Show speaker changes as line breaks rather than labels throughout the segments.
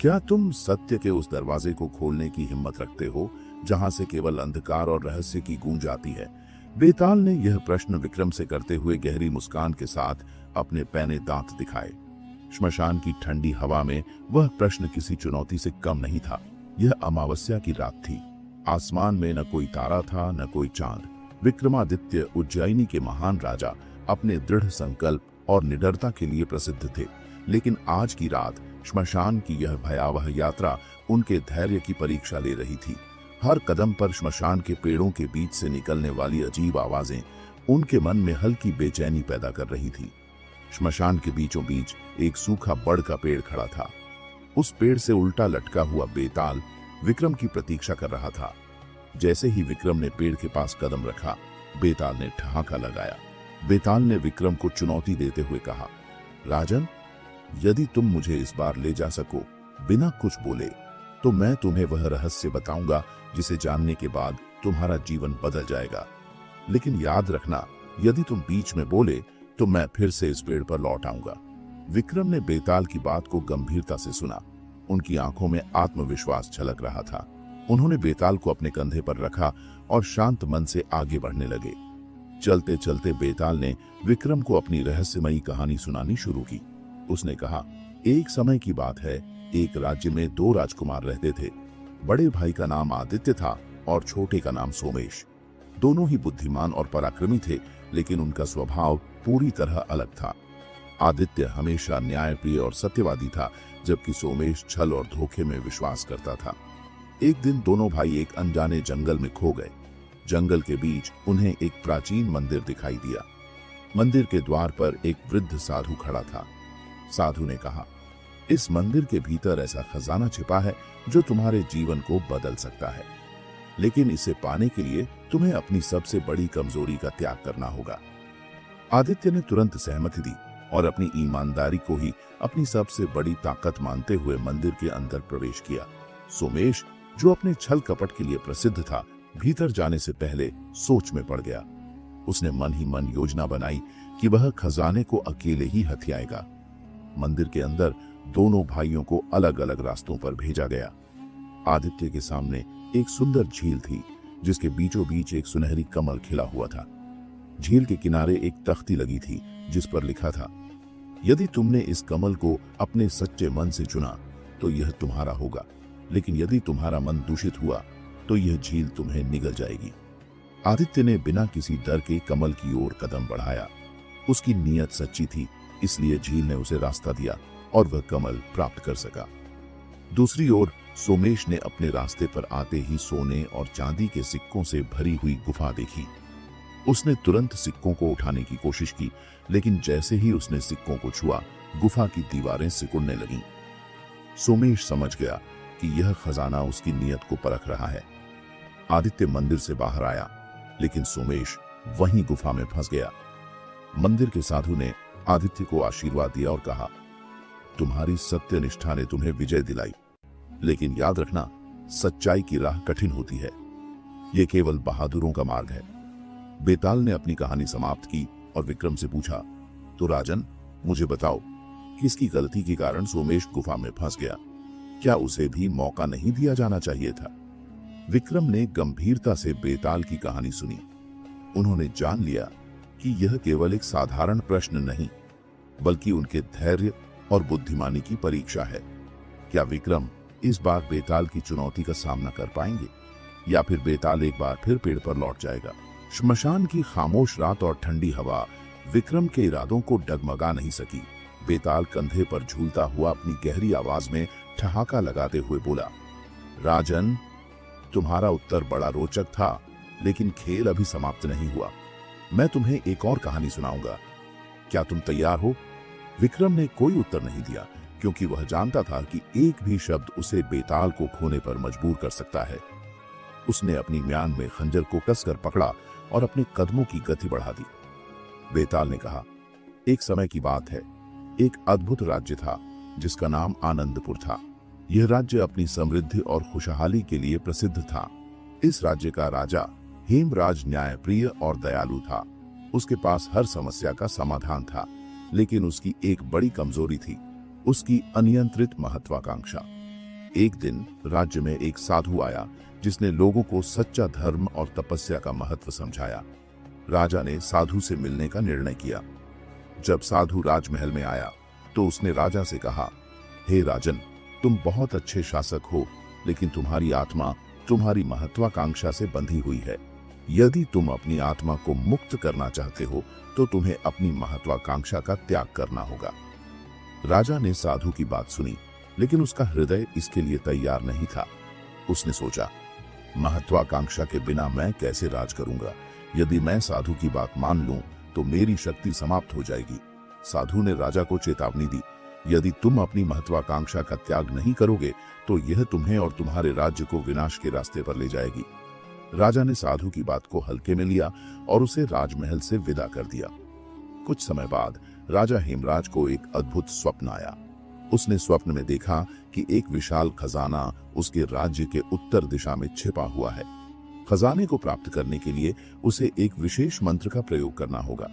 क्या तुम सत्य के उस दरवाजे को खोलने की हिम्मत रखते हो जहां से केवल अंधकार और रहस्य की गूंज आती है? बेताल ने यह प्रश्न विक्रम से करते हुए गहरी मुस्कान के साथ अपने पैने दांत दिखाए। श्मशान की ठंडी हवा में वह प्रश्न किसी चुनौती से कम नहीं था। यह अमावस्या की रात थी। आसमान में न कोई तारा था, न कोई चांद। विक्रमादित्य, उज्जैनी के महान राजा, अपने दृढ़ संकल्प और निडरता के लिए प्रसिद्ध थे। लेकिन आज की रात श्मशान की यह भयावह यात्रा उनके धैर्य की परीक्षा ले रही थी। हर कदम पर श्मशान के पेड़ों के बीच से निकलने वाली अजीब आवाजें उनके मन में हल्की बेचैनी पैदा कर रही थी। श्मशान के बीचों बीच एक सूखा बड़ का पेड़ खड़ा था। उस पेड़ से उल्टा लटका हुआ बेताल विक्रम की प्रतीक्षा कर रहा था। जैसे ही विक्रम ने पेड़ के पास कदम रखा, बेताल ने ठहाका लगाया। बेताल ने विक्रम को चुनौती देते हुए कहा, राजन, यदि तुम मुझे इस बार ले जा सको बिना कुछ बोले, तो मैं तुम्हें वह रहस्य बताऊंगा जिसे जानने के बाद तुम्हारा जीवन बदल जाएगा। लेकिन याद रखना, यदि तुम बीच में बोले तो मैं फिर से इस पेड़ पर लौट आऊंगा। विक्रम ने बेताल की बात को गंभीरता से सुना। उनकी आंखों में आत्मविश्वास झलक रहा था। उन्होंने बेताल को अपने कंधे पर रखा और शांत मन से आगे बढ़ने लगे। चलते चलते बेताल ने विक्रम को अपनी रहस्यमयी कहानी सुनानी शुरू की। उसने कहा, एक समय की बात है, एक राज्य में दो राजकुमार रहते थे। बड़े भाई का नाम आदित्य था और छोटे का नाम सोमेश। दोनों ही बुद्धिमान और पराक्रमी थे, लेकिन उनका स्वभाव पूरी तरह अलग था। आदित्य हमेशा न्यायप्रिय और सत्यवादी था, जबकि सोमेश छल और धोखे में विश्वास करता था। एक दिन दोनों भाई एक अनजाने जंगल में खो गए। जंगल के बीच उन्हें एक प्राचीन मंदिर दिखाई दिया। मंदिर के द्वार पर एक वृद्ध साधु खड़ा था। साधु ने कहा, इस मंदिर के भीतर ऐसा खजाना छिपा है जो तुम्हारे जीवन को बदल सकता है, लेकिन इसे पाने के लिए तुम्हें अपनी सबसे बड़ी कमजोरी का त्याग करना होगा। आदित्य ने तुरंत सहमति दी और अपनी ईमानदारी को ही अपनी सबसे बड़ी ताकत मानते हुए मंदिर के अंदर प्रवेश किया। सोमेश, जो अपने छल कपट के लिए प्रसिद्ध था, भीतर जाने से पहले सोच में पड़ गया। उसने मन ही मन योजना बनाई कि वह खजाने को अकेले ही हथियाएगा। मंदिर के अंदर दोनों भाइयों को अलग अलग रास्तों पर भेजा गया। आदित्य के सामने एक सुंदर झील थी, जिसके बीचों बीच एक सुनहरी कमल खिला हुआ था। झील के किनारे एक तख्ती लगी थी, जिस पर लिखा था, यदि तुमने इस कमल को अपने सच्चे मन से चुना तो यह तुम्हारा होगा, लेकिन यदि तुम्हारा मन दूषित हुआ तो यह झील तुम्हें निगल जाएगी। आदित्य ने बिना किसी डर के कमल की ओर कदम बढ़ाया। उसकी नीयत सच्ची थी, इसलिए झील ने उसे रास्ता दिया और वह कमल प्राप्त कर सका। दूसरी ओर सोमेश ने अपने रास्ते पर आते ही सोने और चांदी के सिक्कों से भरी हुई गुफा देखी। उसने तुरंत सिक्कों को उठाने की कोशिश की, लेकिन जैसे ही उसने सिक्कों को छुआ, गुफा की दीवारें सिकुड़ने लगीं। सोमेश समझ गया कि यह खजाना उसकी नीयत को परख रहा है। आदित्य मंदिर से बाहर आया, लेकिन सोमेश वहीं गुफा में फंस गया। मंदिर के साधु ने आदित्य को आशीर्वाद दिया और कहा, तुम्हारी सत्यनिष्ठा ने तुम्हें विजय दिलाई, लेकिन याद रखना, सच्चाई की राह कठिन होती है। यह केवल बहादुरों का मार्ग है। बेताल ने अपनी कहानी समाप्त की और विक्रम से पूछा, तो राजन, मुझे बताओ, किसकी गलती के कारण सोमेश गुफा में फंस गया? क्या उसे भी मौका नहीं दिया जाना चाहिए था? विक्रम ने गंभीरता से बेताल की कहानी सुनी। उन्होंने जान लिया कि यह केवल एक साधारण प्रश्न नहीं, बल्कि उनके धैर्य और बुद्धिमानी की परीक्षा है। क्या विक्रम इस बार बेताल की चुनौती का सामना कर पाएंगे, या फिर बेताल एक बार फिर पेड़ पर लौट जाएगा? श्मशान की खामोश रात और ठंडी हवा विक्रम के इरादों को डगमगा नहीं सकी। बेताल कंधे पर झूलता हुआ अपनी गहरी आवाज में ठहाका लगाते हुए बोला, राजन, तुम्हारा उत्तर बड़ा रोचक था, लेकिन खेल अभी समाप्त नहीं हुआ। मैं तुम्हें एक और कहानी सुनाऊंगा। क्या तुम तैयार हो? विक्रम ने कोई उत्तर नहीं दिया, क्योंकि वह जानता था कि एक भी शब्द उसे बेताल को खोने पर मजबूर कर सकता है। उसने अपनी म्यान में खंजर को कसकर पकड़ा और अपने कदमों की गति बढ़ा दी। बेताल ने कहा, एक समय की बात है, एक अद्भुत राज्य था जिसका नाम आनंदपुर था। यह राज्य अपनी समृद्धि और खुशहाली के लिए प्रसिद्ध था। इस राज्य का राजा हेमराज न्यायप्रिय और दयालु था। उसके पास हर समस्या का समाधान था, लेकिन उसकी एक बड़ी कमजोरी थी, उसकी अनियंत्रित महत्वाकांक्षा। एक दिन राज्य में एक साधु आया जिसने लोगों को सच्चा धर्म और तपस्या का महत्व समझाया। राजा ने साधु से मिलने का निर्णय किया। जब साधु राजमहल में आया तो उसने राजा से कहा, हे राजन, तुम बहुत अच्छे शासक हो, लेकिन तुम्हारी आत्मा तुम्हारी महत्वाकांक्षा से बंधी हुई है। यदि तुम अपनी आत्मा को मुक्त करना चाहते हो तो तुम्हें अपनी महत्वाकांक्षा का त्याग करना होगा। राजा ने साधु की बात सुनी, लेकिन उसका हृदय इसके लिए तैयार नहीं था। उसने सोचा, महत्वाकांक्षा के बिना मैं कैसे राज करूंगा? यदि मैं साधु की बात मान लूं तो मेरी शक्ति समाप्त हो जाएगी। साधु ने राजा को चेतावनी दी, यदि तुम अपनी महत्वाकांक्षा का त्याग नहीं करोगे तो यह तुम्हें और तुम्हारे राज्य को विनाश के रास्ते पर ले जाएगी। राजा ने साधु की बात को हल्के में लिया और उसे राजमहल से विदा कर दिया। कुछ समय बाद राजा हेमराज को एक अद्भुत स्वप्न आया। उसने स्वप्न में देखा कि एक विशाल खजाना उसके राज्य के उत्तर दिशा में छिपा हुआ है। खजाने को प्राप्त करने के लिए उसे एक विशेष मंत्र का प्रयोग करना होगा,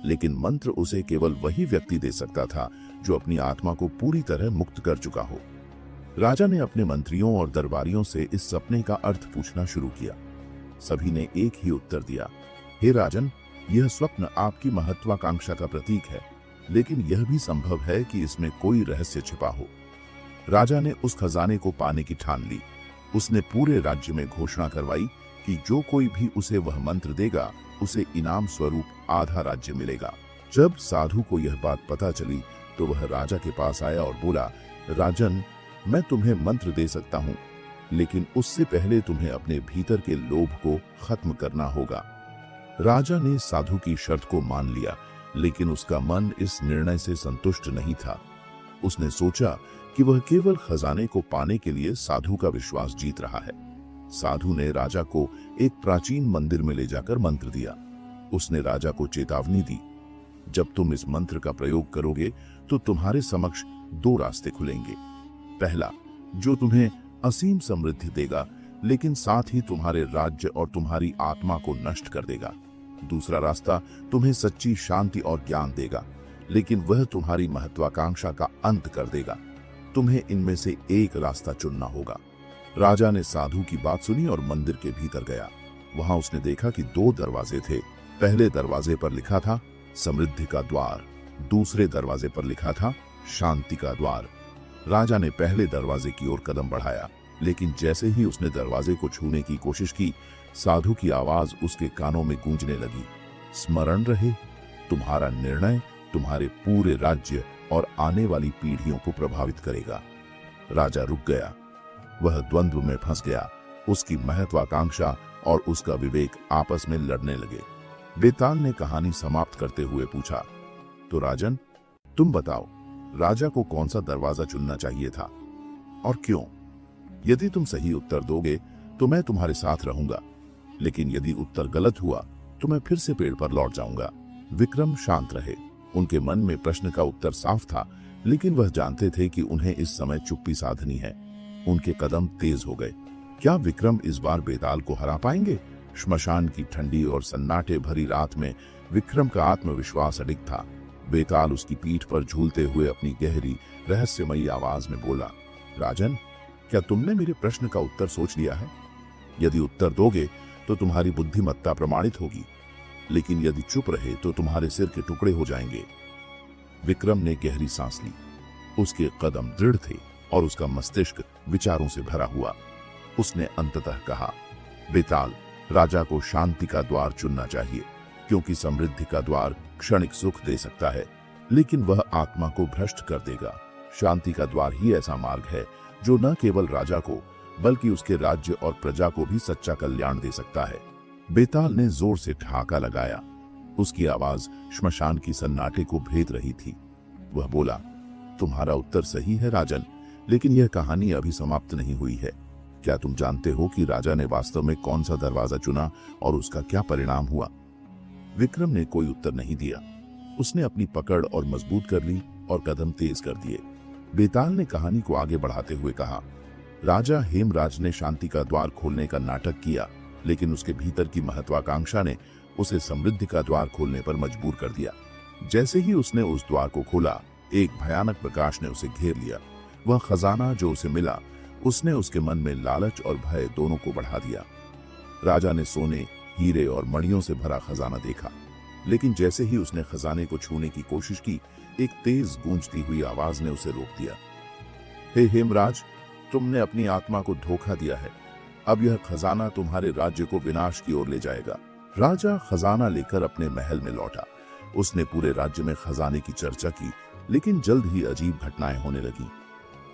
लेकिन मंत्र उसे केवल वही व्यक्ति दे सकता था जो अपनी आत्मा को पूरी तरह मुक्त कर चुका हो। राजा ने अपने मंत्रियों और दरबारियों से इस सपने का अर्थ पूछना शुरू किया। सभी ने एक ही उत्तर दिया, हे राजन, यह स्वप्न आपकी महत्वाकांक्षा का प्रतीक है, लेकिन यह भी संभव है कि इसमें कोई रहस्य छिपा हो। राजा ने उस खजाने को पाने की ठान ली। उसने पूरे राज्य में घोषणा करवाई कि जो कोई भी उसे वह मंत्र देगा उसे इनाम स्वरूप आधा राज्य मिलेगा। जब साधु को यह बात पता चली तो वह राजा के पास आया और बोला, राजन, मैं तुम्हें मंत्र दे सकता हूँ, लेकिन उससे पहले तुम्हें अपने भीतर के लोभ को खत्म करना होगा। राजा ने साधु की शर्त को मान लिया, लेकिन उसका मन इस निर्णय से संतुष्ट नहीं था। उसने सोचा कि वह केवल खजाने को पाने के लिए साधु का विश्वास जीत रहा है। साधु ने राजा को एक प्राचीन मंदिर में ले जाकर मंत्र दिया। उसने राजा को चेतावनी दी, जब तुम इस मंत्र का प्रयोग करोगे तो तुम्हारे समक्ष दो रास्ते खुलेंगे। पहला, जो तुम्हें असीम समृद्धि देगा, लेकिन साथ ही तुम्हारे राज्य और तुम्हारी आत्मा को नष्ट कर देगा। दूसरा रास्ता तुम्हें सच्ची शांति और ज्ञान देगा, लेकिन वह तुम्हारी महत्वाकांक्षा का अंत कर देगा। तुम्हें इनमें से एक रास्ता चुनना होगा। राजा ने साधु की बात सुनी और मंदिर के भीतर गया। वहां उसने देखा कि दो दरवाजे थे। पहले दरवाजे पर लिखा था समृद्धि का द्वार, दूसरे दरवाजे पर लिखा था शांति का द्वार। राजा ने पहले दरवाजे की ओर कदम बढ़ाया, लेकिन जैसे ही उसने दरवाजे को छूने की कोशिश की, साधु की आवाज उसके कानों में गूंजने लगी, स्मरण रहे, तुम्हारा निर्णय तुम्हारे पूरे राज्य और आने वाली पीढ़ियों को प्रभावित करेगा। राजा रुक गया। वह द्वंद्व में फंस गया। उसकी महत्वाकांक्षा और उसका विवेक आपस में लड़ने लगे। बेताल ने कहानी समाप्त करते हुए पूछा, तो राजन, तुम बताओ, राजा को कौन सा दरवाजा चुनना चाहिए था और क्यों? यदि तुम सही उत्तर दोगे तो मैं तुम्हारे साथ रहूंगा, लेकिन यदि उत्तर गलत हुआ तो मैं फिर से पेड़ पर लौट जाऊंगा। विक्रम शांत रहे। उनके मन में प्रश्न का उत्तर साफ था, लेकिन वह जानते थे कि उन्हें इस समय चुप्पी साधनी है। उनके कदम तेज हो गए। क्या विक्रम इस बार बेताल को हरा पाएंगे? श्मशान की ठंडी और सन्नाटे भरी रात में विक्रम का आत्मविश्वास अडिग था। बेताल उसकी पीठ पर झूलते हुए अपनी गहरी रहस्यमयी आवाज में बोला, राजन, क्या तुमने मेरे प्रश्न का उत्तर सोच लिया है? यदि उत्तर दोगे तो तुम्हारी बुद्धिमत्ता प्रमाणित होगी, लेकिन यदि चुप रहे तो तुम्हारे सिर के टुकड़े हो जाएंगे। विक्रम ने गहरी सांस ली। उसके कदम दृढ़ थे और उसका मस्तिष्क विचारों से भरा हुआ। उसने अंततः कहा, बेताल, राजा को शांति का द्वार चुनना चाहिए, क्योंकि समृद्धि का द्वार क्षणिक सुख दे सकता है, लेकिन वह आत्मा को भ्रष्ट कर देगा। शांति का द्वार ही ऐसा मार्ग है जो न केवल राजा को बल्कि उसके राज्य और प्रजा को भी सच्चा कल्याण दे सकता है। बेताल ने जोर से ठहाका लगाया। उसकी आवाज श्मशान की सन्नाटे को भेद रही थी। वह बोला, तुम्हारा उत्तर सही है राजन, लेकिन यह कहानी अभी समाप्त नहीं हुई है। क्या तुम जानते हो कि राजा ने वास्तव में कौन सा दरवाजा चुना और उसका क्या परिणाम हुआ? विक्रम ने कोई उत्तर नहीं दिया। उसने अपनी पकड़ और मजबूत कर ली और कदम तेज कर दिए। बेताल ने कहानी को आगे बढ़ाते हुए कहा, राजा हेमराज ने शांति का द्वार खोलने का नाटक किया, लेकिन उसके भीतर की महत्वाकांक्षा ने उसे समृद्धि का द्वार खोलने पर मजबूर कर दिया। जैसे ही उसने उस द्वार को खोला, एक भयानक प्रकाश ने उसे घेर लिया। वह खजाना जो उसे मिला उसने उसके मन में लालच और भय दोनों को बढ़ा दिया। राजा ने सोने, हीरे और मणियों से भरा खजाना देखा, लेकिन जैसे ही उसने खजाने को छूने की कोशिश की, एक तेज गूंजती हुई आवाज ने उसे रोक दिया। हे हेमराज, तुमने अपनी आत्मा को धोखा दिया है। अब यह खजाना तुम्हारे राज्य को विनाश की ओर ले जाएगा। राजा खजाना लेकर अपने महल में लौटा। उसने पूरे राज्य में खजाने की चर्चा की, लेकिन जल्द ही अजीब घटनाएं होने लगी।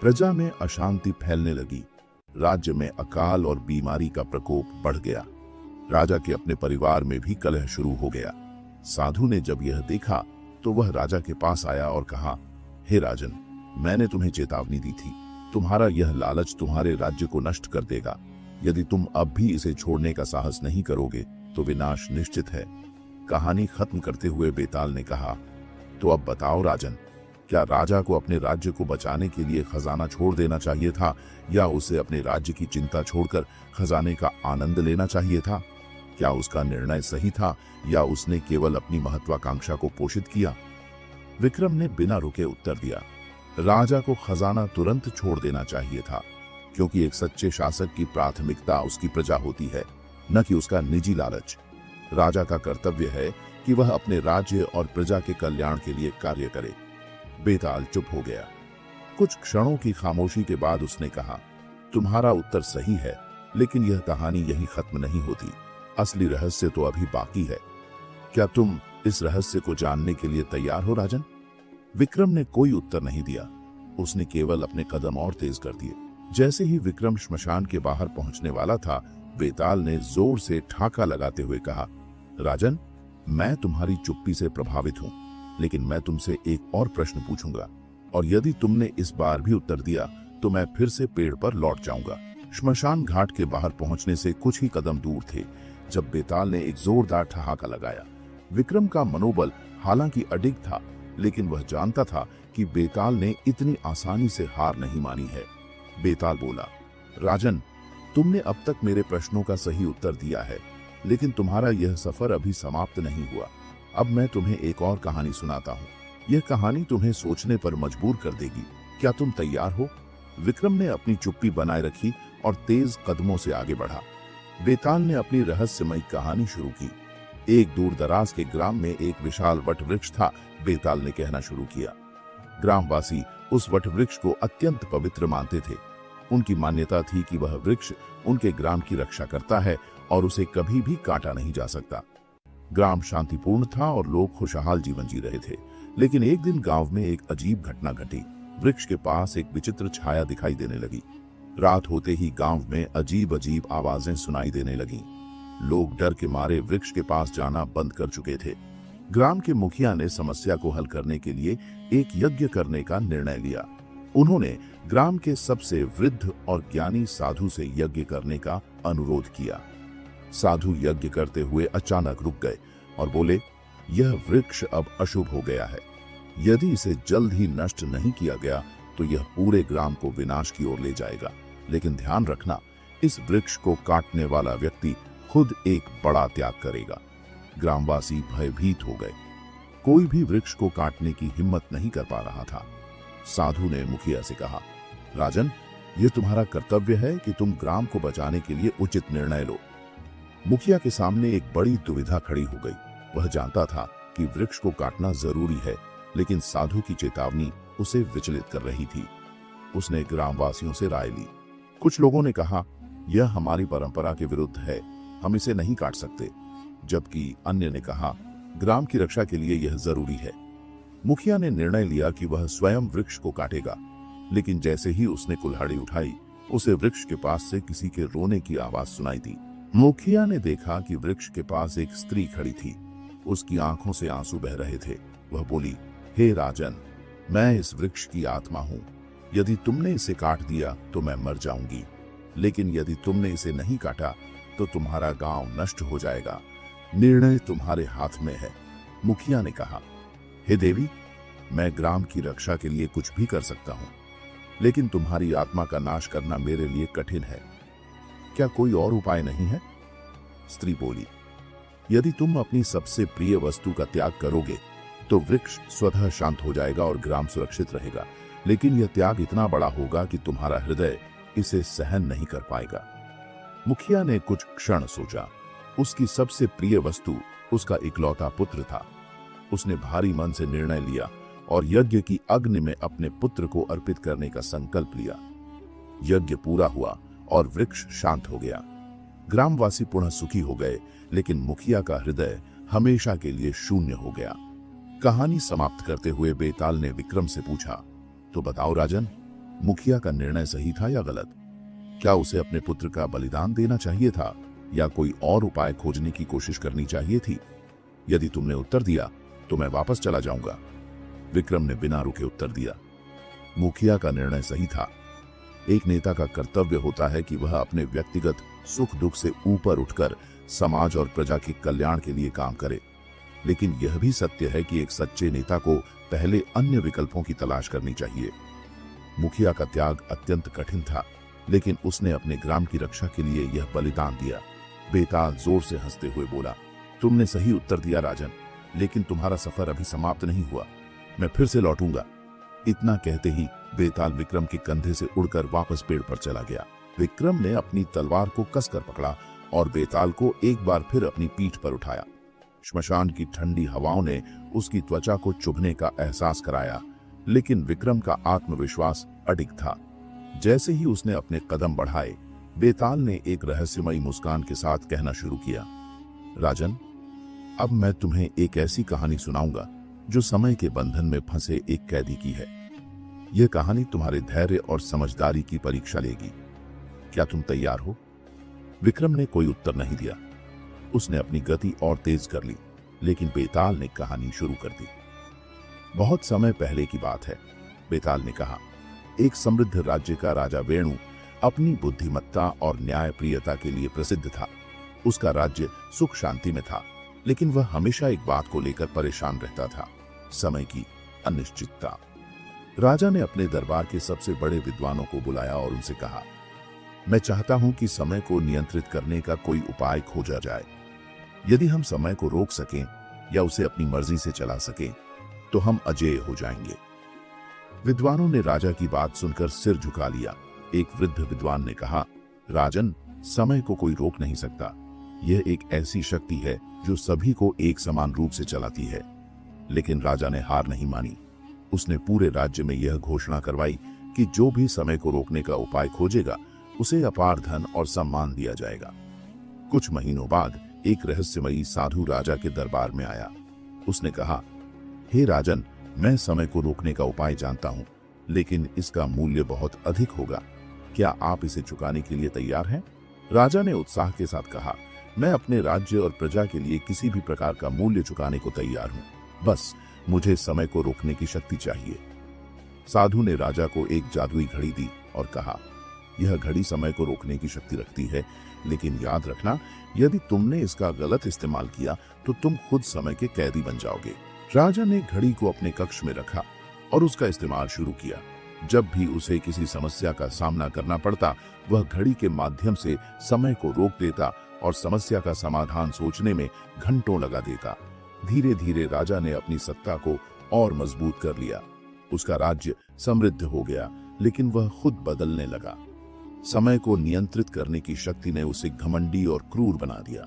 प्रजा में अशांति फैलने लगी। राज्य में अकाल और बीमारी का प्रकोप बढ़ गया। राजा के अपने परिवार में भी कलह शुरू हो गया। साधु ने जब यह देखा तो वह राजा के पास आया और कहा, हे राजन, मैंने तुम्हें चेतावनी दी थी। तुम्हारा यह लालच तुम्हारे राज्य को नष्ट कर देगा। यदि तुम अब भी इसे छोड़ने का साहस नहीं करोगे तो विनाश निश्चित है। कहानी खत्म करते हुए बेताल ने कहा, तो अब बताओ राजन, क्या राजा को अपने राज्य को बचाने के लिए खजाना छोड़ देना चाहिए था, या उसे अपने राज्य की चिंता छोड़कर खजाने का आनंद लेना चाहिए था? क्या उसका निर्णय सही था, या उसने केवल अपनी महत्वाकांक्षा को पोषित किया? विक्रम ने बिना रुके उत्तर दिया, राजा को खजाना तुरंत छोड़ देना चाहिए था, क्योंकि एक सच्चे शासक की प्राथमिकता उसकी प्रजा होती है, न कि उसका निजी लालच। राजा का कर्तव्य है कि वह अपने राज्य और प्रजा के कल्याण के लिए कार्य करे। बेताल चुप हो गया। कुछ क्षणों की खामोशी के बाद उसने कहा, तुम्हारा उत्तर सही है, लेकिन यह कहानी यही खत्म नहीं होती। असली रहस्य तो अभी बाकी है। क्या तुम इस रहस्य को जानने के लिए तैयार हो राजन? विक्रम ने कोई उत्तर नहीं दिया। उसने केवल अपने कदम और तेज कर दिए। जैसे ही विक्रम श्मशान के बाहर पहुंचने वाला था, बेताल ने जोर से ठाका लगाते हुए कहा, राजन, मैं तुम्हारी चुप्पी से प्रभावित हूं, लेकिन मैं तुमसे एक और प्रश्न पूछूंगा, और यदि तुमने इस बार भी उत्तर दिया तो मैं फिर से पेड़ पर लौट जाऊंगा। श्मशान घाट के बाहर पहुंचने से कुछ ही कदम दूर थे जब बेताल ने एक जोरदार ठहाका लगाया। विक्रम का मनोबल हालांकि अडिग था, लेकिन वह जानता था कि बेताल ने इतनी आसानी से हार नहीं मानी है। बेताल बोला, राजन, तुमने अब तक मेरे प्रश्नों का सही उत्तर दिया है, लेकिन तुम्हारा यह सफर अभी समाप्त नहीं हुआ। अब मैं तुम्हें एक और कहानी सुनाता हूँ। यह कहानी तुम्हें सोचने पर मजबूर कर देगी। क्या तुम तैयार हो? विक्रम ने अपनी चुप्पी बनाए रखी और तेज कदमों से आगे बढ़ा। बेताल ने अपनी रहस्यमयी कहानी शुरू की। एक दूर दराज के ग्राम में एक विशाल वट वृक्ष था। बेताल ने कहना शुरू किया। ग्रामवासी उस वट वृक्ष को अत्यंत पवित्र मानते थे। उनकी मान्यता थी कि वह वृक्ष उनके ग्राम की रक्षा करता है और उसे कभी भी काटा नहीं जा सकता। ग्राम शांतिपूर्ण था और लोग खुशहाल जीवन जी रहे थे। लेकिन एक दिन गांव में एक अजीब घटना घटी। वृक्ष के पास एक विचित्र छाया दिखाई देने लगी। रात होते ही गांव में अजीब अजीब आवाजें सुनाई देने लगीं। लोग डर के मारे वृक्ष के पास जाना बंद कर चुके थे। ग्राम के मुखिया ने समस्या को हल करने के लिए एक यज्ञ करने का निर्णय लिया। उन्होंने ग्राम के सबसे वृद्ध और ज्ञानी साधु से यज्ञ करने का अनुरोध किया। साधु यज्ञ करते हुए अचानक रुक गए और बोले, यह वृक्ष अब अशुभ हो गया है। यदि इसे जल्द ही नष्ट नहीं किया गया तो यह पूरे ग्राम को विनाश की ओर ले जाएगा। लेकिन ध्यान रखना, इस वृक्ष को काटने वाला व्यक्ति खुद एक बड़ा त्याग करेगा। ग्रामवासी भयभीत हो गए। कोई भी वृक्ष को काटने की हिम्मत नहीं कर पा रहा था। साधु ने मुखिया से कहा, राजन, यह तुम्हारा कर्तव्य है कि तुम ग्राम को बचाने के लिए उचित निर्णय लो। मुखिया के सामने एक बड़ी दुविधा खड़ी हो गई। वह जानता था कि वृक्ष को काटना जरूरी है, लेकिन साधु की चेतावनी उसे विचलित कर रही थी। उसने ग्रामवासियों से राय ली। कुछ लोगों ने कहा, यह हमारी परंपरा के विरुद्ध है, हम इसे नहीं काट सकते, जबकि अन्य ने कहा, ग्राम की रक्षा के लिए यह जरूरी है। मुखिया ने निर्णय लिया कि वह स्वयं वृक्ष को काटेगा, लेकिन जैसे ही उसने कुल्हाड़ी उठाई, उसे वृक्ष के पास से किसी के रोने की आवाज सुनाई दी। मुखिया ने देखा कि वृक्ष के पास एक स्त्री खड़ी थी। उसकी आंखों से आंसू बह रहे थे। वह बोली, हे राजन, मैं इस वृक्ष की आत्मा हूँ। यदि तुमने इसे काट दिया तो मैं मर जाऊंगी, लेकिन यदि तुमने इसे नहीं काटा तो तुम्हारा गांव नष्ट हो जाएगा। निर्णय तुम्हारे हाथ में है। मुखिया ने कहा, हे देवी, मैं ग्राम की रक्षा के लिए कुछ भी कर सकता हूँ, लेकिन तुम्हारी आत्मा का नाश करना मेरे लिए कठिन है। क्या कोई और उपाय नहीं है? स्त्री बोली, यदि तुम अपनी सबसे प्रिय वस्तु का त्याग करोगे तो वृक्ष स्वतः शांत हो जाएगा और ग्राम सुरक्षित रहेगा। लेकिन यह त्याग इतना बड़ा होगा कि तुम्हारा हृदय इसे सहन नहीं कर पाएगा। मुखिया ने कुछ क्षण सोचा। उसकी सबसे प्रिय वस्तु उसका इकलौता पुत्र था। उसने भारी मन से निर्णय लिया और यज्ञ की अग्नि में अपने पुत्र को अर्पित करने का संकल्प लिया। यज्ञ पूरा हुआ और वृक्ष शांत हो गया। ग्रामवासी पुनः सुखी हो गए, लेकिन मुखिया का हृदय हमेशा के लिए शून्य हो गया। कहानी समाप्त करते हुए बेताल ने विक्रम से पूछा, तो बताओ राजन, मुखिया का निर्णय सही था या गलत? क्या उसे अपने पुत्र का बलिदान देना चाहिए था या कोई और उपाय खोजने की कोशिश करनी चाहिए थी? यदि तुमने उत्तर दिया तो मैं वापस चला जाऊंगा। विक्रम ने बिना रुके उत्तर दिया, मुखिया का निर्णय सही था। एक नेता का कर्तव्य होता है कि वह अपने व्यक्तिगत सुख दुख से ऊपर उठकर समाज और प्रजा के कल्याण के लिए काम करे। लेकिन यह भी सत्य है कि एक सच्चे नेता को पहले अन्य विकल्पों की तलाश करनी चाहिए। मुखिया का त्याग अत्यंत कठिन था, लेकिन उसने अपने ग्राम की रक्षा के लिए यह बलिदान दिया। बेताल जोर से हंसते हुए बोला, तुमने सही उत्तर दिया राजन, लेकिन तुम्हारा सफर अभी समाप्त नहीं हुआ। मैं फिर से लौटूंगा। इतना कहते ही बेताल विक्रम के कंधे से उड़कर वापस पेड़ पर चला गया। विक्रम ने अपनी तलवार को कसकर पकड़ा और बेताल को एक बार फिर अपनी पीठ पर उठाया। श्मशान की ठंडी हवाओं ने उसकी त्वचा को चुभने का एहसास कराया, लेकिन विक्रम का आत्मविश्वास अडिग था। जैसे ही उसने अपने कदम बढ़ाए, बेताल ने एक रहस्यमयी मुस्कान के साथ कहना शुरू किया, राजन, अब मैं तुम्हें एक ऐसी कहानी सुनाऊंगा जो समय के बंधन में फंसे एक कैदी की है। यह कहानी तुम्हारे धैर्य और समझदारी की परीक्षा लेगी। क्या तुम तैयार हो? विक्रम ने कोई उत्तर नहीं दिया। उसने अपनी गति और तेज कर ली, लेकिन बेताल ने कहानी शुरू कर दी। बहुत समय पहले की बात है, बेताल ने कहा। एक समृद्ध राज्य का राजा वेणु अपनी बुद्धिमत्ता और न्यायप्रियता के लिए प्रसिद्ध था। उसका राज्य सुख शांति में था, लेकिन वह हमेशा एक बात को लेकर परेशान रहता था, समय की अनिश्चितता। राजा ने अपने दरबार के सबसे बड़े विद्वानों को बुलाया और उनसे कहा, मैं चाहता हूं कि समय को नियंत्रित करने का कोई उपाय खोजा जाए। यदि हम समय को रोक सकें या उसे अपनी मर्जी से चला सकें, तो हम अजेय हो जाएंगे। विद्वानों ने राजा की बात सुनकर सिर झुका लिया। एक वृद्ध विद्वान ने कहा, राजन, समय को कोई रोक नहीं सकता। यह एक ऐसी शक्ति है जो सभी को एक समान रूप से चलाती है। लेकिन राजा ने हार नहीं मानी। उसने पूरे राज्य में यह घोषणा करवाई कि जो भी समय को रोकने का उपाय खोजेगा, उसे अपार धन और सम्मान दिया जाएगा। कुछ महीनों बाद एक रहस्यमयी साधु राजा के दरबार में आया। उसने कहा, हे राजन, मैं समय को रोकने का उपाय जानता हूं, लेकिन इसका मूल्य बहुत अधिक होगा। क्या आप इसे चुकाने के लिए तैयार हैं? राजा ने उत्साह के साथ कहा, मैं अपने राज्य और प्रजा के लिए किसी भी प्रकार का मूल्य चुकाने को तैयार हूं। बस मुझे समय को रोकने की शक्ति चाहिए। साधु ने राजा को एक जादुई घड़ी दी और कहा, यह घड़ी समय को रोकने की शक्ति रखती है, लेकिन याद रखना, यदि तुमने इसका गलत इस्तेमाल किया तो तुम खुद समय के कैदी बन जाओगे। राजा ने घड़ी को अपने कक्ष में रखा और उसका इस्तेमाल शुरू किया। जब भी उसे किसी समस्या का सामना करना पड़ता, वह घड़ी के माध्यम से समय को रोक देता और समस्या का समाधान सोचने में घंटों लगा देता। धीरे धीरे राजा ने अपनी सत्ता को और मजबूत कर लिया। उसका राज्य समृद्ध हो गया, लेकिन वह खुद बदलने लगा। समय को नियंत्रित करने की शक्ति ने उसे घमंडी और क्रूर बना दिया।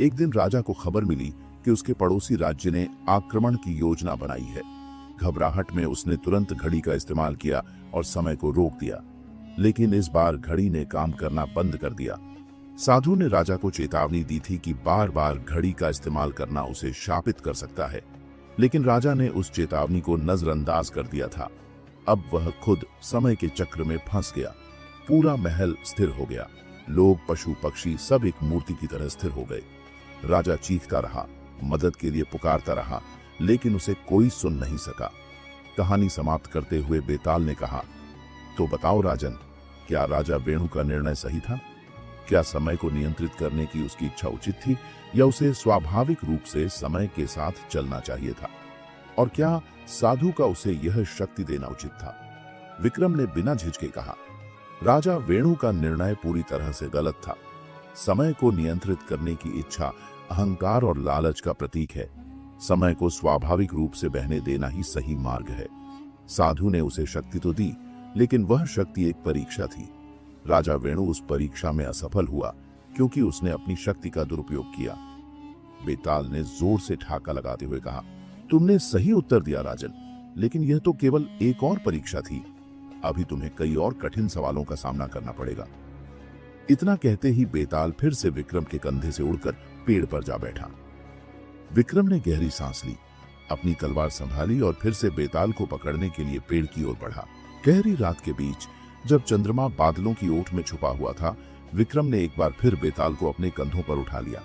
एक दिन राजा को खबर मिली कि उसके पड़ोसी राज्य ने आक्रमण की योजना बनाई है। घबराहट में उसने तुरंत घड़ी का इस्तेमाल किया और समय को रोक दिया, लेकिन इस बार घड़ी ने काम करना बंद कर दिया। साधु ने राजा को चेतावनी दी थी कि बार बार घड़ी का इस्तेमाल करना उसे शापित कर सकता है, लेकिन राजा ने उस चेतावनी को नजरअंदाज कर दिया था। अब वह खुद समय के चक्र में फंस गया। पूरा महल स्थिर हो गया। लोग, पशु पक्षी सब एक मूर्ति की तरह स्थिर हो गए। राजा चीखता रहा, मदद के लिए पुकारता रहा, लेकिन उसे कोई सुन नहीं सका। कहानी समाप्त करते हुए बेताल ने कहा, तो बताओ राजन, क्या राजा वेणु का निर्णय सही था? क्या समय को नियंत्रित करने की उसकी इच्छा उचित थी या उसे स्वाभाविक रूप से समय के साथ चलना चाहिए था? और क्या साधु का उसे यह शक्ति देना उचित था? विक्रम ने बिना झिझके कहा, राजा वेणु का निर्णय पूरी तरह से गलत था। समय को नियंत्रित करने की इच्छा अहंकार और लालच का प्रतीक है। समय को स्वाभाविक रूप से बहने देना ही सही मार्ग है। साधु ने उसे शक्ति तो दी, लेकिन वह शक्ति एक परीक्षा थी। राजा वेणु उस परीक्षा में असफल हुआ क्योंकि उसने अपनी शक्ति का दुरुपयोग किया। बेताल ने जोर से ठाका लगाते हुए कहा, तुमने सही उत्तर दिया राजन, लेकिन यह तो केवल एक और परीक्षा थी। अभी तुम्हें कई और कठिन सवालों का सामना करना पड़ेगा। इतना कहते ही बेताल फिर से विक्रम के कंधे से उड़कर पेड़ पर जा बैठा। विक्रम ने गहरी सांस ली, अपनी तलवार संभाली और फिर से बेताल को पकड़ने के लिए पेड़ की ओर बढ़ा। गहरी रात के बीच जब चंद्रमा बादलों की ओट में छुपा हुआ था, विक्रम ने एक बार फिर बेताल को अपने कंधों पर उठा लिया।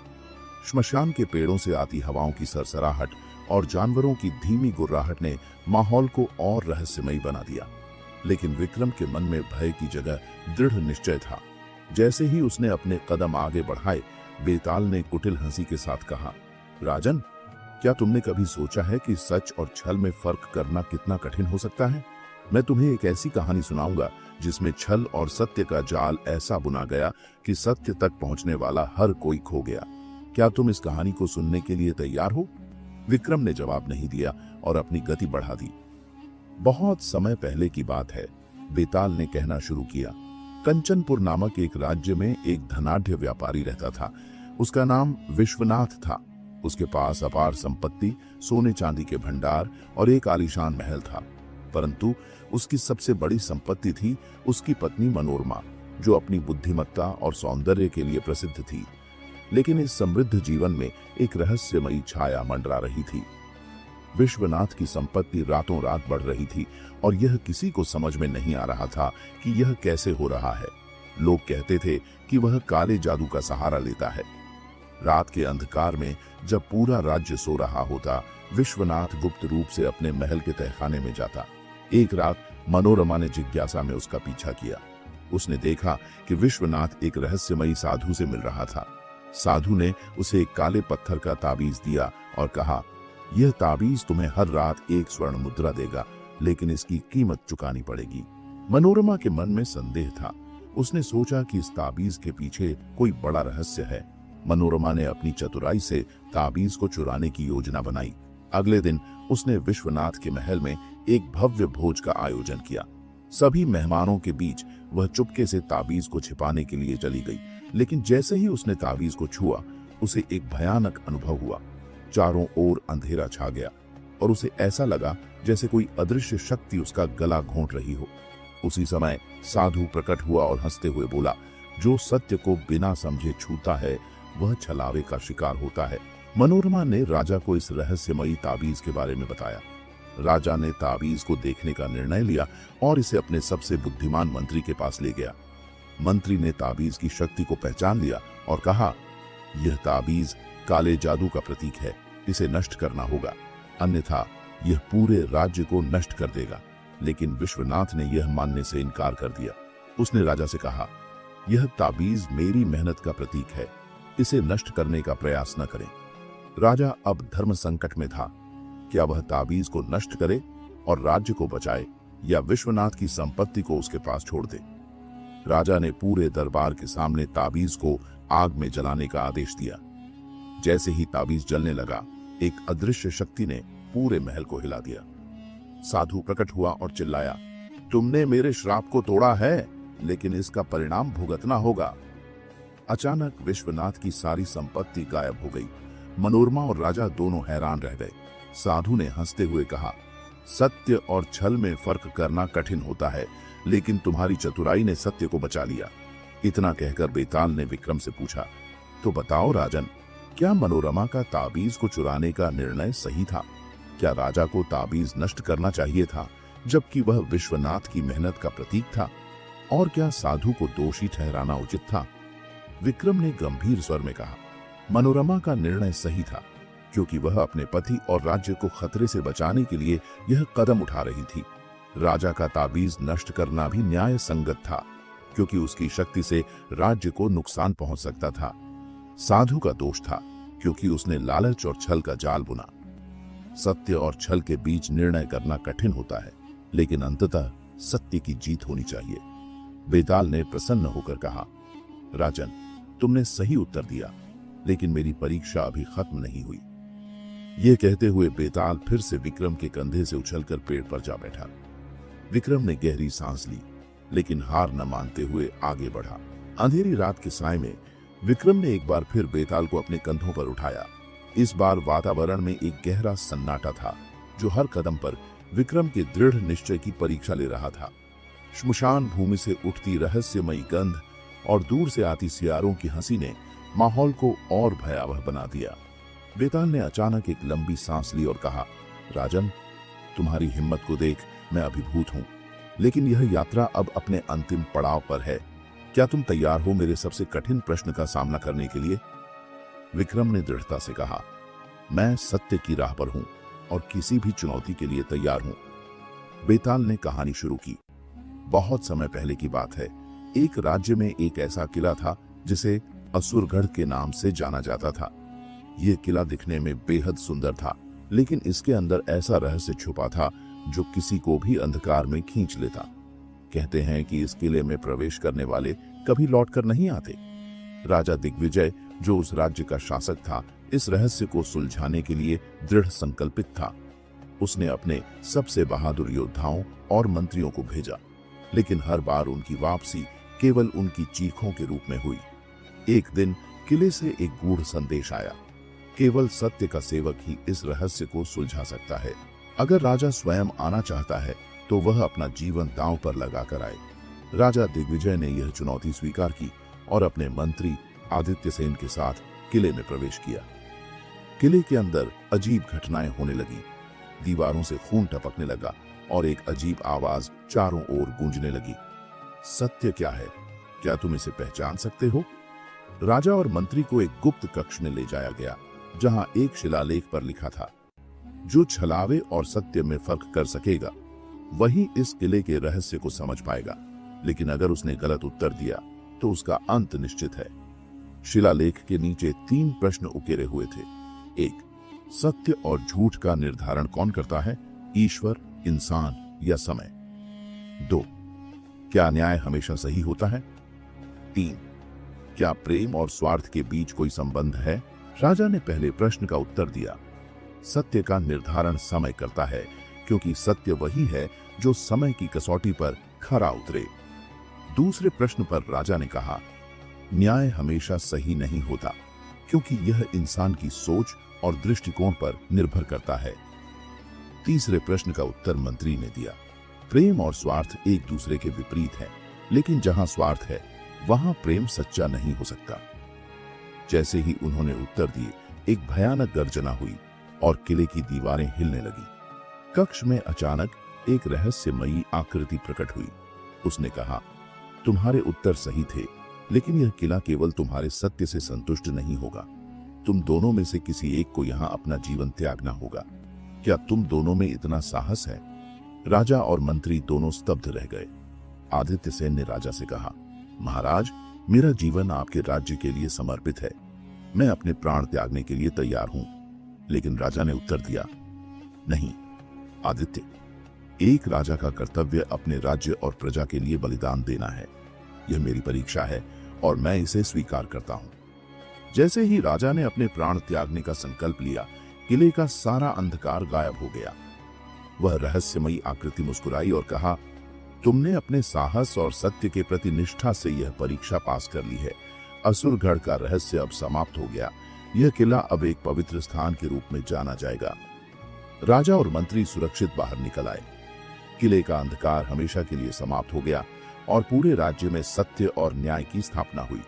श्मशान के पेड़ों से आती हवाओं की सरसराहट और जानवरों की धीमी गुर्राहट ने माहौल को और रहस्यमयी बना दिया, लेकिन विक्रम के मन में भय की जगह दृढ़ निश्चय था। जैसे ही उसने अपने कदम आगे बढ़ाए, बेताल ने कुटिल हंसी के साथ कहा, राजन, क्या तुमने कभी सोचा है कि सच और छल में फर्क करना कितना कठिन हो सकता है? मैं तुम्हें एक ऐसी कहानी सुनाऊंगा जिसमें छल और सत्य का जाल ऐसा बुना गया कि सत्य तक पहुंचने वाला हर कोई खो गया। क्या तुम इस कहानी को सुनने के लिए तैयार हो? विक्रम ने जवाब नहीं दिया और अपनी गति बढ़ा दी। बहुत समय पहले की बात है, बेताल ने कहना शुरू किया। कंचनपुर नामक एक राज्य में एक धनाढ्य व्यापारी रहता था। उसका नाम विश्वनाथ था। उसके पास अपार संपत्ति, सोने चांदी के भंडार और एक आलीशान महल था। परंतु उसकी सबसे बड़ी संपत्ति थी उसकी पत्नी मनोरमा, जो अपनी बुद्धिमत्ता और सौंदर्य के लिए प्रसिद्ध थी। लेकिन इस समृद्ध जीवन में एक रहस्यमयी छाया मंडरा रही थी। विश्वनाथ की संपत्ति रातों रात बढ़ रही थी और यह किसी को समझ में नहीं आ रहा था कि यह कैसे हो रहा है। लोग कहते थे कि वह काले जादू का सहारा लेता है। रात के अंधकार में जब पूरा राज्य सो रहा होता, विश्वनाथ गुप्त रूप से अपने महल के तहखाने में जाता। एक रात मनोरमा ने जिज्ञासा में उसका पीछा किया। उसने देखा कि विश्वनाथ एक रहस्यमयी साधु से मिल रहा था। साधु ने उसे एक काले पत्थर का ताबीज दिया और कहा, यह ताबीज तुम्हें हर रात एक स्वर्ण मुद्रा देगा, लेकिन इसकी कीमत चुकानी पड़ेगी। मनोरमा के मन में संदेह था। उसने सोचा कि इस ताबीज के पीछे कोई बड़ा रहस्य है। मनोरमा ने अपनी चतुराई से ताबीज को चुराने की योजना बनाई। अगले दिन उसने विश्वनाथ के महल में एक भव्य भोज का आयोजन किया। सभी मेहमानों के बीच वह चुपके से ताबीज को छिपाने के लिए चली गई, लेकिन जैसे ही उसने ताबीज को छुआ, उसे एक भयानक अनुभव हुआ। चारों ओर अंधेरा छा गया और उसे ऐसा लगा जैसे कोई अदृश्य शक्ति उसका गला घोंट रही हो। उसी समय साधु प्रकट हुआ और हंसते हुए बोला, जो सत्य को बिना समझे छूता है वह छलावे का शिकार होता है। मनोरमा ने राजा को इस रहस्यमयी ताबीज के बारे में बताया। राजा ने ताबीज को देखने का निर्णय लिया और इसे अपने सबसे बुद्धिमान मंत्री के पास ले गया। मंत्री ने ताबीज की शक्ति को पहचान लिया और कहा, यह ताबीज काले जादू का प्रतीक है, इसे नष्ट करना होगा, अन्यथा यह पूरे राज्य को नष्ट कर देगा। लेकिन विश्वनाथ ने यह मानने से इनकार कर दिया। उसने राजा से कहा, यह ताबीज मेरी मेहनत का प्रतीक है, इसे नष्ट करने का प्रयास न करें। राजा अब धर्म संकट में था। क्या वह ताबीज को नष्ट करे और राज्य को बचाए, या विश्वनाथ की संपत्ति को उसके पास छोड़ दे? राजा ने पूरे दरबार के सामने ताबीज को आग में जलाने का आदेश दिया। जैसे ही ताबीज जलने लगा, एक अदृश्य शक्ति ने पूरे महल को हिला दिया। साधु प्रकट हुआ और चिल्लाया, तुमने मेरे श्राप को तोड़ा है, लेकिन इसका परिणाम भुगतना होगा। अचानक विश्वनाथ की सारी संपत्ति गायब हो गई। मनोरमा और राजा दोनों हैरान रह गए। साधु ने हंसते हुए कहा, सत्य और छल में फर्क करना कठिन होता है, लेकिन तुम्हारी चतुराई ने सत्य को बचा लिया। इतना कहकर बेताल ने विक्रम से पूछा, तो बताओ राजन, क्या मनोरमा का ताबीज को चुराने का निर्णय सही था? क्या राजा को ताबीज नष्ट करना चाहिए था, जबकि वह विश्वनाथ की मेहनत का प्रतीक था? और क्या साधु को दोषी ठहराना उचित था? विक्रम ने गंभीर स्वर में कहा, मनोरमा का निर्णय सही था, क्योंकि वह अपने पति और राज्य को खतरे से बचाने के लिए यह कदम उठा रही थी। राजा का ताबीज नष्ट करना भी न्याय संगत था, क्योंकि उसकी शक्ति से राज्य को नुकसान पहुंच सकता था। साधु का दोष था, क्योंकि उसने लालच और छल का जाल बुना। सत्य और छल के बीच निर्णय करना कठिन होता है, लेकिन अंततः सत्य की जीत होनी चाहिए। बेताल ने प्रसन्न होकर कहा, राजन, तुमने सही उत्तर दिया, लेकिन मेरी परीक्षा अभी खत्म नहीं हुई। यह कहते हुए बेताल फिर से विक्रम के कंधे से उछलकर पेड़ पर जा बैठा। विक्रम ने गहरी सांस ली, लेकिन हार न मानते हुए आगे बढ़ा। अंधेरी रात के साय में विक्रम ने एक बार फिर बेताल को अपने कंधों पर उठाया। इस बार वातावरण में एक गहरा सन्नाटा था जो हर कदम पर विक्रम के दृढ़ निश्चय की परीक्षा ले रहा था। श्मशान भूमि से उठती रहस्यमयी गंध और दूर से आती सियारों की हंसी ने माहौल को और भयावह बना दिया। बेताल ने अचानक एक लंबी सांस ली और कहा, राजन, तुम्हारी हिम्मत को देख मैं अभिभूत हूं, लेकिन यह यात्रा अब अपने अंतिम पड़ाव पर है। क्या तुम तैयार हो मेरे सबसे कठिन प्रश्न का सामना करने के लिए? विक्रम ने दृढ़ता से कहा, मैं सत्य की राह पर हूं और किसी भी चुनौती के लिए तैयार हूं। बेताल ने कहानी शुरू की। बहुत समय पहले की बात है। एक राज्य में एक ऐसा किला था जिसे असुरगढ़ के नाम से जाना जाता था। यह किला दिखने में बेहद सुंदर था, लेकिन इसके अंदर ऐसा रहस्य छुपा था जो किसी को भी अंधकार में खींच लेता। कहते हैं कि इस किले में प्रवेश करने वाले कभी लौटकर नहीं आते। राजा दिग्विजय, जो उस राज्य का शासक था, इस रहस्य को सुलझाने के लिए दृढ़ संकल्पित था। उसने अपने सबसे बहादुर योद्धाओं और मंत्रियों को भेजा, लेकिन हर बार उनकी वापसी केवल उनकी चीखों के रूप में हुई। एक दिन किले से एक गूढ़ संदेश आया, केवल सत्य का सेवक ही इस रहस्य को सुलझा सकता है। अगर राजा स्वयं आना चाहता है तो वह अपना जीवन दांव पर लगाकर आए। राजा दिग्विजय ने यह चुनौती स्वीकार की और अपने मंत्री आदित्य सेन के साथ किले में प्रवेश किया। किले के अंदर अजीब घटनाएं होने लगी। दीवारों से खून टपकने लगा और एक अजीब आवाज चारों ओर गूंजने लगी। सत्य क्या है? क्या तुम इसे पहचान सकते हो? राजा और मंत्री को एक गुप्त कक्ष में ले जाया गया, जहां एक शिलालेख पर लिखा था, जो छलावे और सत्य में फर्क कर सकेगा वही इस किले के रहस्य को समझ पाएगा, लेकिन अगर उसने गलत उत्तर दिया तो उसका अंत निश्चित है। शिलालेख के नीचे 3 प्रश्न उकेरे हुए थे। 1. सत्य और झूठ का निर्धारण कौन करता है? ईश्वर, इंसान या समय? 2. क्या न्याय हमेशा सही होता है? 3. क्या प्रेम और स्वार्थ के बीच कोई संबंध है? राजा ने पहले प्रश्न का उत्तर दिया, सत्य का निर्धारण समय करता है, क्योंकि सत्य वही है जो समय की कसौटी पर खरा उतरे। दूसरे प्रश्न पर राजा ने कहा, न्याय हमेशा सही नहीं होता, क्योंकि यह इंसान की सोच और दृष्टिकोण पर निर्भर करता है। तीसरे प्रश्न का उत्तर मंत्री ने दिया, प्रेम और स्वार्थ एक दूसरे के विपरीत है, लेकिन जहां स्वार्थ है वहां प्रेम सच्चा नहीं हो सकता। जैसे ही उन्होंने उत्तर दिए, एक भयानक गर्जना हुई और किले की दीवारें हिलने लगी। कक्ष में अचानक एक रहस्यमयी आकृति प्रकट हुई। उसने कहा, तुम्हारे उत्तर सही थे, लेकिन यह किला केवल तुम्हारे सत्य से संतुष्ट नहीं होगा। तुम दोनों में से किसी एक को यहाँ अपना जीवन त्यागना होगा। क्या तुम दोनों में इतना साहस है? राजा और मंत्री दोनों स्तब्ध रह गए। आदित्य सेन ने राजा से कहा, महाराज, मेरा जीवन आपके राज्य के लिए समर्पित है। मैं अपने प्राण त्यागने के लिए तैयार हूं। लेकिन राजा ने उत्तर दिया, नहीं आदित्य, एक राजा का कर्तव्य अपने राज्य और प्रजा के लिए बलिदान देना है। यह मेरी परीक्षा है और मैं इसे स्वीकार करता हूं। जैसे ही राजा ने अपने प्राण त्यागने का संकल्प लिया, किले का सारा अंधकार गायब हो गया। वह रहस्यमयी आकृति मुस्कुराई और कहा, तुमने अपने साहस और सत्य के प्रति निष्ठा से यह परीक्षा पास कर ली है। असुरगढ़ का रहस्य अब समाप्त हो गया। यह किला अब एक पवित्र स्थान के रूप में जाना जाएगा। राजा और मंत्री सुरक्षित बाहर निकल आए। किले का अंधकार हमेशा के लिए समाप्त हो गया और पूरे राज्य में सत्य और न्याय की स्थापना हुई।